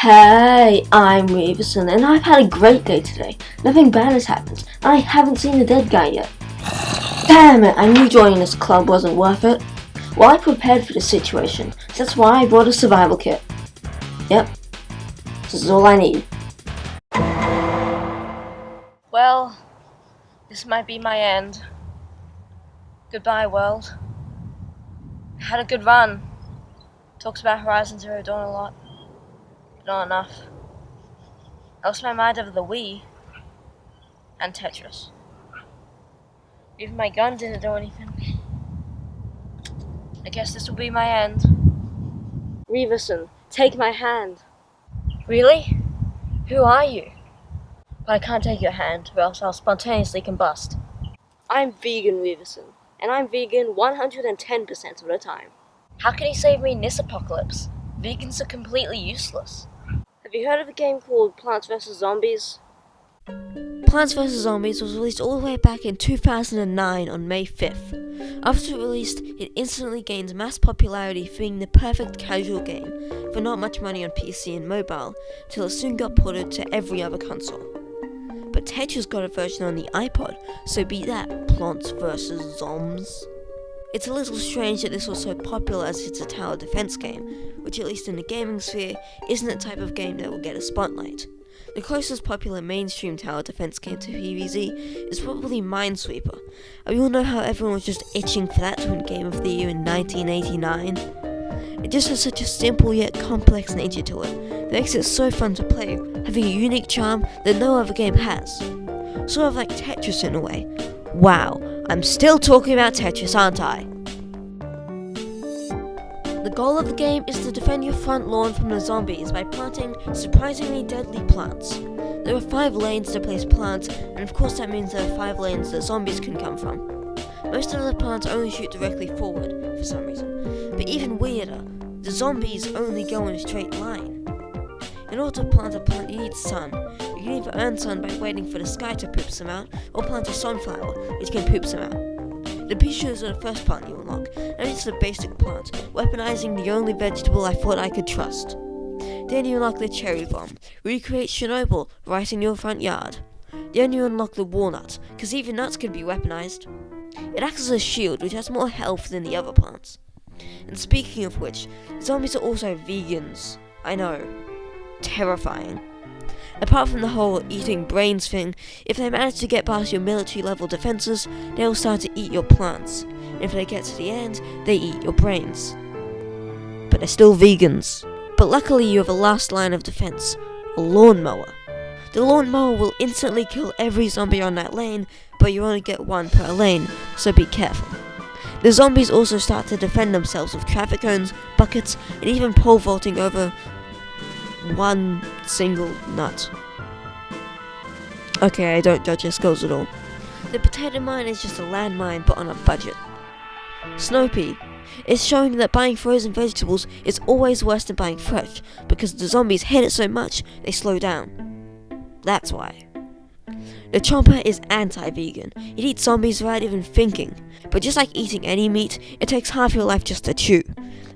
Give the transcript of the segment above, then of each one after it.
Hey, I'm Reeverson, and I've had a great day today. Nothing bad has happened, and I haven't seen the dead guy yet. Damn it, I knew joining this club wasn't worth it. Well, I prepared for the situation, so that's why I brought a survival kit. Yep, this is all I need. Well, this might be my end. Goodbye, world. Had a good run. Talks about Horizon Zero Dawn a lot. But not enough. I lost my mind over the Wii and Tetris. Even my gun didn't do anything. I guess this will be my end. Reeverson, take my hand. Really? Who are you? But I can't take your hand, or else I'll spontaneously combust. I'm vegan, Reeverson, and I'm vegan 110% of the time. How can you save me in this apocalypse? Vegans are completely useless. Have you heard of a game called Plants vs. Zombies? Plants vs. Zombies was released all the way back in 2009 on May 5th. After released, it instantly gained mass popularity for being the perfect casual game for not much money on PC and mobile, till it soon got ported to every other console. But Tetris got a version on the iPod, so be that Plants vs. Zombs. It's a little strange that this was so popular as it's a tower defense game, which at least in the gaming sphere isn't the type of game that will get a spotlight. The closest popular mainstream tower defense game to PvZ is probably Minesweeper, and we all know how everyone was just itching for that to win Game of the Year in 1989. It just has such a simple yet complex nature to it that makes it so fun to play, having a unique charm that no other game has. Sort of like Tetris in a way. Wow, I'm still talking about Tetris, aren't I? The goal of the game is to defend your front lawn from the zombies by planting surprisingly deadly plants. There are 5 lanes to place plants, and of course that means there are 5 lanes that zombies can come from. Most of the plants only shoot directly forward, for some reason. But even weirder, the zombies only go in a straight line. In order to plant a plant, you need sun. You can either earn sun by waiting for the sky to poop some out, or plant a sunflower, which can poop some out. The pea shooters are the first plant you unlock, and it's the basic plant, weaponizing the only vegetable I thought I could trust. Then you unlock the cherry bomb, recreate Chernobyl right in your front yard. Then you unlock the walnut, cause even nuts can be weaponized. It acts as a shield, which has more health than the other plants. And speaking of which, zombies are also vegans. I know. Terrifying. Apart from the whole eating brains thing, if they manage to get past your military level defenses, they will start to eat your plants. And if they get to the end, they eat your brains. But they're still vegans. But luckily you have a last line of defense, a lawnmower. The lawnmower will instantly kill every zombie on that lane, but you only get 1 per lane, so be careful. The zombies also start to defend themselves with traffic cones, buckets, and even pole vaulting over 1 single nut. Okay, I don't judge your skills at all. The potato mine is just a landmine but on a budget. Snowpea is showing that buying frozen vegetables is always worse than buying fresh, because the zombies hate it so much they slow down. That's why. The Chomper is anti-vegan. It eats zombies without even thinking, but just like eating any meat, it takes half your life just to chew.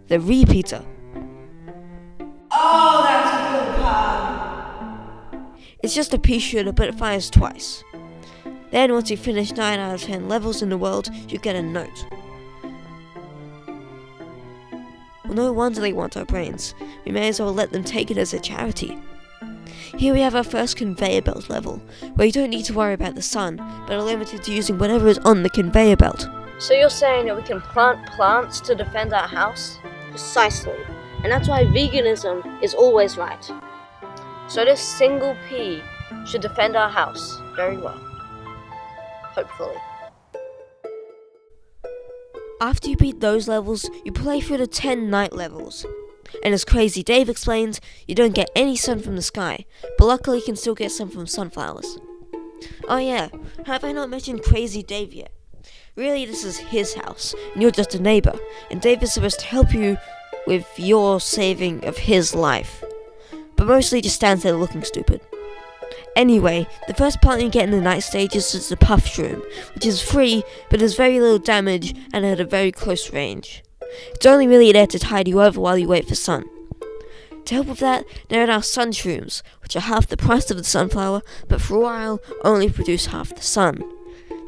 The Repeater. Oh, that's a good pun. It's just a pea shooter, but it fires twice. Then once you finish 9 out of 10 levels in the world, you get a note. Well, no wonder they want our brains. We may as well let them take it as a charity. Here we have our first conveyor belt level, where you don't need to worry about the sun, but are limited to using whatever is on the conveyor belt. So you're saying that we can plant plants to defend our house? Precisely. And that's why veganism is always right. So this single pea should defend our house very well. Hopefully. After you beat those levels, you play through the 10 night levels. And as Crazy Dave explains, you don't get any sun from the sky, but luckily you can still get some from sunflowers. Oh yeah, have I not mentioned Crazy Dave yet? Really, this is his house, and you're just a neighbor, and Dave is supposed to help you with your saving of his life. But mostly just stands there looking stupid. Anyway, the first plant you get in the night stages is the puff shroom, which is free, but does very little damage and at a very close range. It's only really there to tide you over while you wait for sun. To help with that, there are now sun shrooms, which are half the price of the sunflower, but for a while only produce half the sun.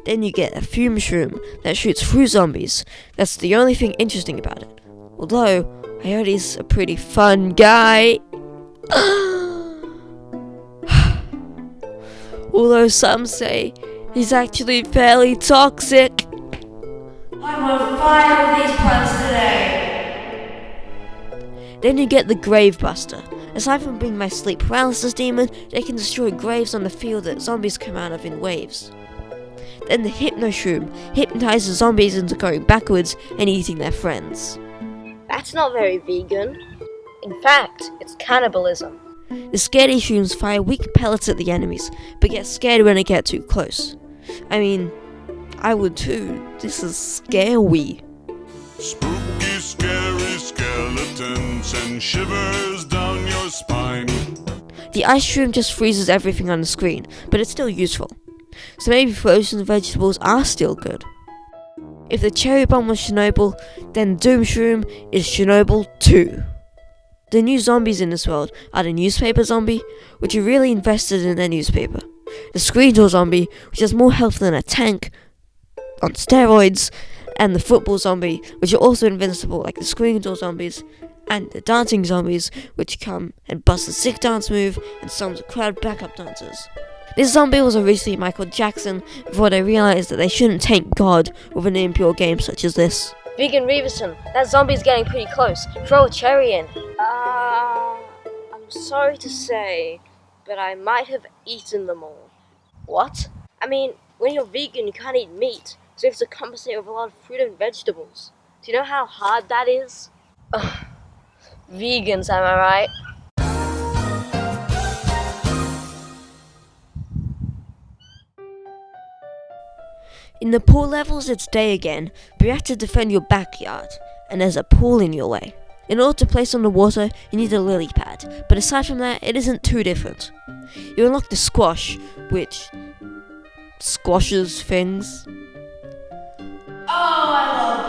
Then you get a fume shroom that shoots through zombies. That's the only thing interesting about it. Although, I heard he's a pretty fun guy. Although some say he's actually fairly toxic. I'm on fire with these plants today. Then you get the Grave Buster. Aside from being my sleep paralysis demon, they can destroy graves on the field that zombies come out of in waves. Then the Hypno Shroom hypnotizes zombies into going backwards and eating their friends. That's not very vegan. In fact, it's cannibalism. The Scaredy Shrooms fire weak pellets at the enemies, but get scared when they get too close. I mean, I would too. This is scary. Spooky, scary skeletons and shivers down your spine. The Ice Shroom just freezes everything on the screen, but it's still useful. So maybe frozen vegetables are still good. If the Cherry Bomb was Chernobyl, then Doom Shroom is Chernobyl 2. The new zombies in this world are the newspaper zombie, which are really invested in their newspaper. The Screen Door zombie, which has more health than a tank on steroids, and the Football zombie, which are also invincible like the Screen Door zombies, and the Dancing zombies, which come and bust a sick dance move and summons a crowd backup dancers. This zombie was originally Michael Jackson before they realized that they shouldn't taint God with an impure game such as this. Vegan Reeverson, that zombie's getting pretty close. Throw a cherry in. I'm sorry to say, but I might have eaten them all. What? I mean, when you're vegan, you can't eat meat, so you have to compensate with a lot of fruit and vegetables. Do you know how hard that is? Ugh. Vegans, am I right? In the pool levels, it's day again, but you have to defend your backyard, and there's a pool in your way. In order to place on the water, you need a lily pad, but aside from that, it isn't too different. You unlock the squash, which squashes things. Oh, I love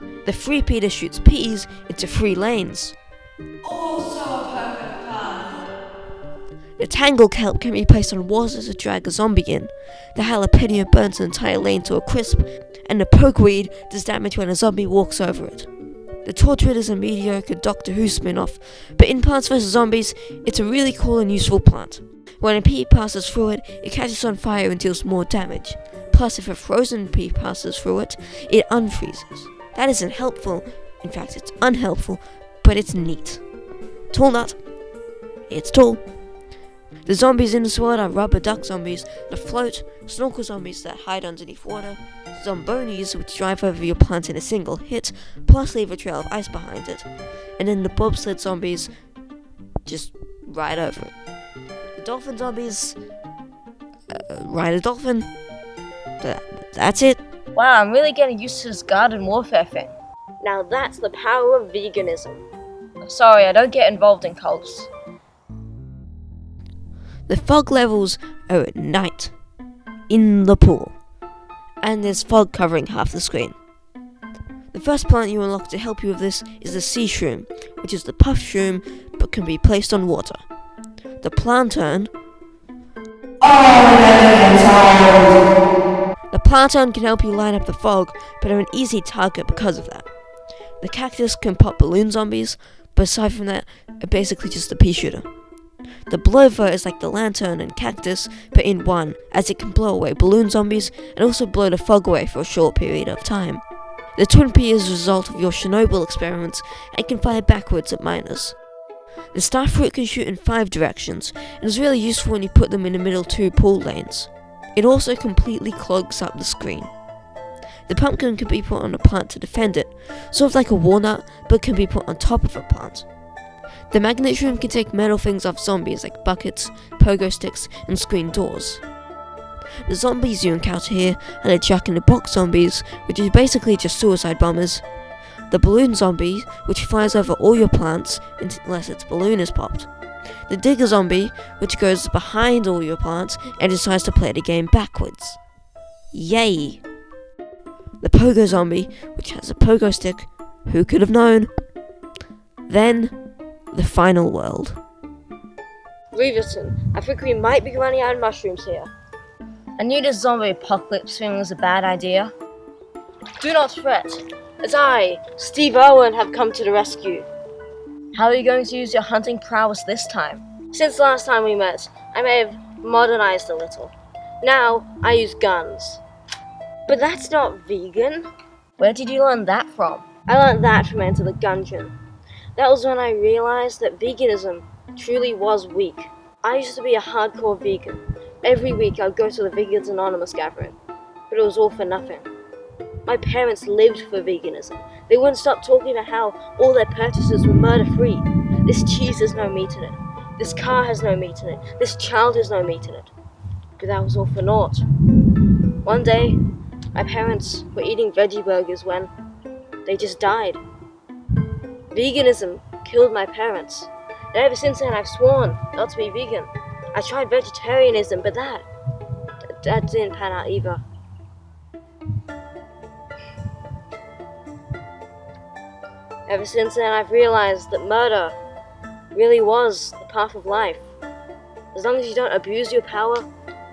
puns. The Free Peter shoots peas into 3 lanes. Also a perfect pun. The Tangle Kelp can be placed on water to drag a zombie in. The Jalapeno burns an entire lane to a crisp, and the Pokeweed does damage when a zombie walks over it. The Torchwood is a mediocre Doctor Who spin-off, but in Plants vs Zombies, it's a really cool and useful plant. When a pea passes through it, it catches on fire and deals more damage. Plus, if a frozen pea passes through it, it unfreezes. That isn't helpful, in fact it's unhelpful, but it's neat. Tall nut. It's tall. The zombies in this world are rubber duck zombies that float, snorkel zombies that hide underneath water, zombonis which drive over your plant in a single hit, plus leave a trail of ice behind it, and then the bobsled zombies just ride over it. The dolphin zombies ride a dolphin. That's it. Wow, I'm really getting used to this garden warfare thing. Now that's the power of veganism. Sorry, I don't get involved in cults. The fog levels are at night, in the pool, and there's fog covering half the screen. The first plant you unlock to help you with this is the Sea Shroom, which is the puff shroom but can be placed on water. The Planturn. The Planturn can help you line up the fog, but are an easy target because of that. The Cactus can pop balloon zombies, but aside from that, are basically just a pea shooter. The Blower is like the Lantern and Cactus, but in one, as it can blow away balloon zombies and also blow the fog away for a short period of time. The Twin Pea is a result of your Chernobyl experiments and can fire backwards at miners. The Starfruit can shoot in 5 directions, and is really useful when you put them in the middle 2 pool lanes. It also completely clogs up the screen. The Pumpkin can be put on a plant to defend it, sort of like a walnut, but can be put on top of a plant. The Magnet Shroom can take metal things off zombies like buckets, pogo sticks, and screen doors. The zombies you encounter here are the Jack-in-the-Box zombies, which is basically just suicide bombers. The Balloon zombie, which flies over all your plants unless its balloon is popped. The Digger zombie, which goes behind all your plants and decides to play the game backwards. Yay! The Pogo zombie, which has a pogo stick. Who could have known? Then, the final world. Reeverson, I think we might be running out of mushrooms here. I knew this zombie apocalypse thing was a bad idea. Do not fret, as I, Steve Owen, have come to the rescue. How are you going to use your hunting prowess this time? Since last time we met, I may have modernized a little. Now, I use guns. But that's not vegan. Where did you learn that from? I learned that from Enter the Gungeon. That was when I realized that veganism truly was weak. I used to be a hardcore vegan. Every week I would go to the Vegans Anonymous gathering, but it was all for nothing. My parents lived for veganism. They wouldn't stop talking about how all their purchases were murder-free. This cheese has no meat in it. This car has no meat in it. This child has no meat in it. But that was all for naught. One day, my parents were eating veggie burgers when they just died. Veganism killed my parents. And ever since then, I've sworn not to be vegan. I tried vegetarianism, but that didn't pan out either. Ever since then, I've realized that murder really was the path of life. As long as you don't abuse your power,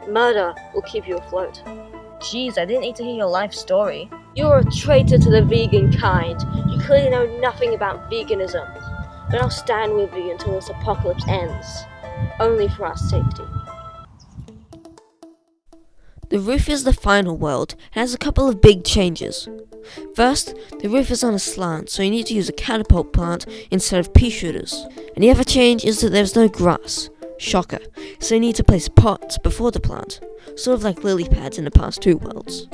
murder will keep you afloat. Jeez, I didn't need to hear your life story. You're a traitor to the vegan kind. You clearly know nothing about veganism. But I'll stand with you until this apocalypse ends. Only for our safety. The roof is the final world and has a couple of big changes. First, the roof is on a slant, so you need to use a catapult plant instead of pea shooters. And the other change is that there's no grass. Shocker. So you need to place pots before the plant, sort of like lily pads in the past two worlds.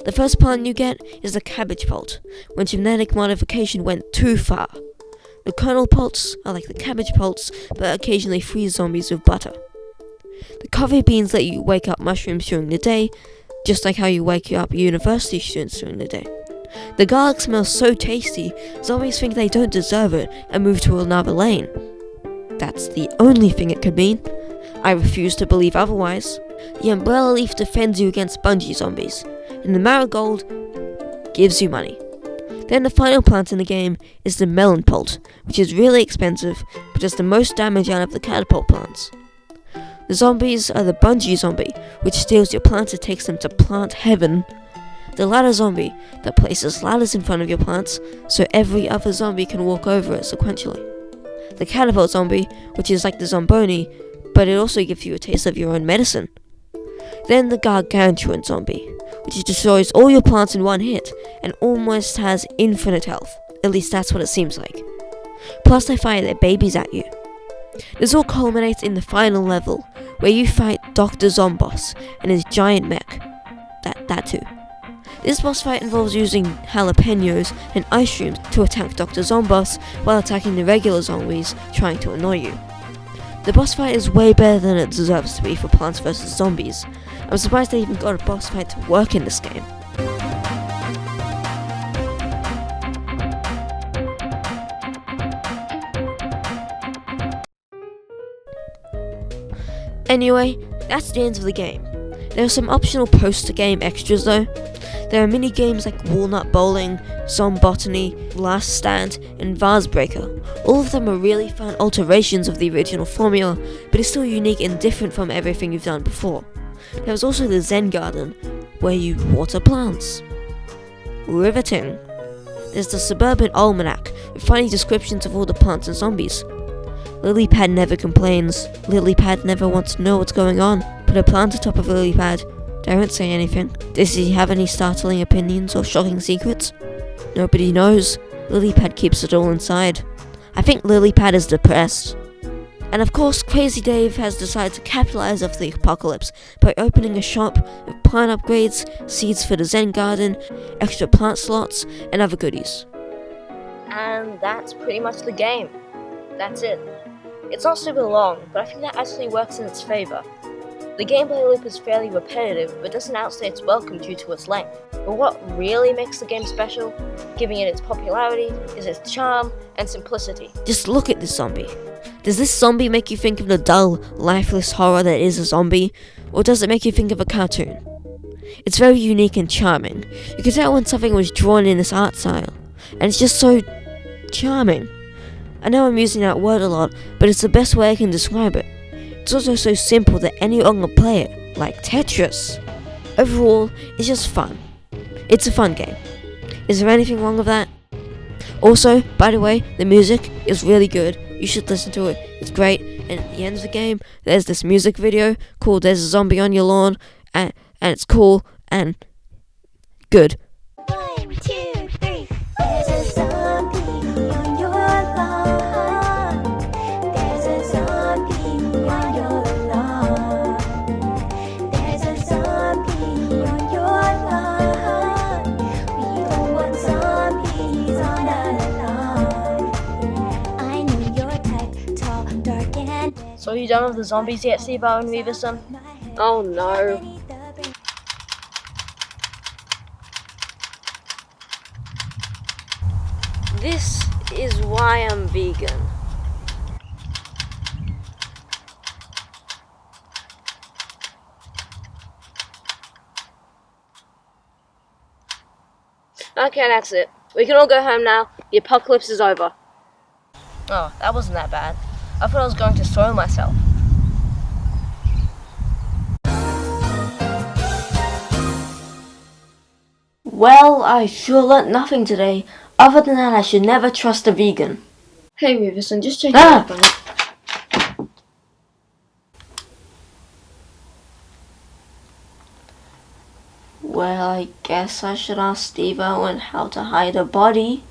The first plant you get is the cabbage pult, when genetic modification went too far. The kernel pults are like the cabbage pults, but occasionally freeze zombies with butter. The coffee beans let you wake up mushrooms during the day, just like how you wake up university students during the day. The garlic smells so tasty, zombies think they don't deserve it and move to another lane. That's the only thing it could mean. I refuse to believe otherwise. The umbrella leaf defends you against bungee zombies, and the marigold gives you money. Then the final plant in the game is the melon pult, which is really expensive, but does the most damage out of the catapult plants. The zombies are the bungee zombie, which steals your plants and takes them to plant heaven. The ladder zombie, that places ladders in front of your plants, so every other zombie can walk over it sequentially. The catapult zombie, which is like the zomboni, but it also gives you a taste of your own medicine. Then the gargantuan zombie, which destroys all your plants in one hit, and almost has infinite health. At least that's what it seems like. Plus they fire their babies at you. This all culminates in the final level, where you fight Dr. Zomboss and his giant mech. That too. This boss fight involves using jalapenos and ice cream to attack Dr. Zomboss while attacking the regular zombies trying to annoy you. The boss fight is way better than it deserves to be for Plants vs Zombies. I'm surprised they even got a boss fight to work in this game. Anyway, that's the end of the game. There are some optional post-game extras though. There are mini games like Walnut Bowling, Zombotany, Last Stand, and Vase Breaker. All of them are really fun alterations of the original formula, but it's still unique and different from everything you've done before. There was also the Zen Garden, where you water plants. Riveting. There's the Suburban Almanac, with funny descriptions of all the plants and zombies. Lilypad never complains. Lilypad never wants to know what's going on. Put a plant atop of Lilypad. Don't say anything. Does he have any startling opinions or shocking secrets? Nobody knows. Lilypad keeps it all inside. I think Lilypad is depressed. And of course, Crazy Dave has decided to capitalize off the apocalypse by opening a shop with plant upgrades, seeds for the Zen Garden, extra plant slots, and other goodies. And that's pretty much the game. That's it. It's not super long, but I think that actually works in its favor. The gameplay loop is fairly repetitive, but doesn't outstay its welcome due to its length. But what really makes the game special, giving it its popularity, is its charm and simplicity. Just look at this zombie. Does this zombie make you think of the dull, lifeless horror that is a zombie, or does it make you think of a cartoon? It's very unique and charming. You can tell when something was drawn in this art style, and it's just so charming. I know I'm using that word a lot, but it's the best way I can describe it. It's also so simple that anyone can play it, like Tetris. Overall, it's just fun. It's a fun game. Is there anything wrong with that? Also, by the way, the music is really good. You should listen to it. It's great. And at the end of the game, there's this music video called "There's a Zombie on Your Lawn," and it's cool and good. 1, 2, 3. There's a zombie on your lawn. There's a zombie on your lawn. There's a zombie on your lawn. We don't want zombies on our lawn. I know your type, tall, dark, and So are you done with the zombies yet, Steve-O and Reeverson? Oh no. This is why I'm vegan. Okay, that's it. We can all go home now. The apocalypse is over. Oh, that wasn't that bad. I thought I was going to soil myself. Well, I sure learnt nothing today. Other than that, I should never trust a vegan. Hey, Reeverson, just check up on it. Well, I guess I should ask Steve-O on how to hide a body.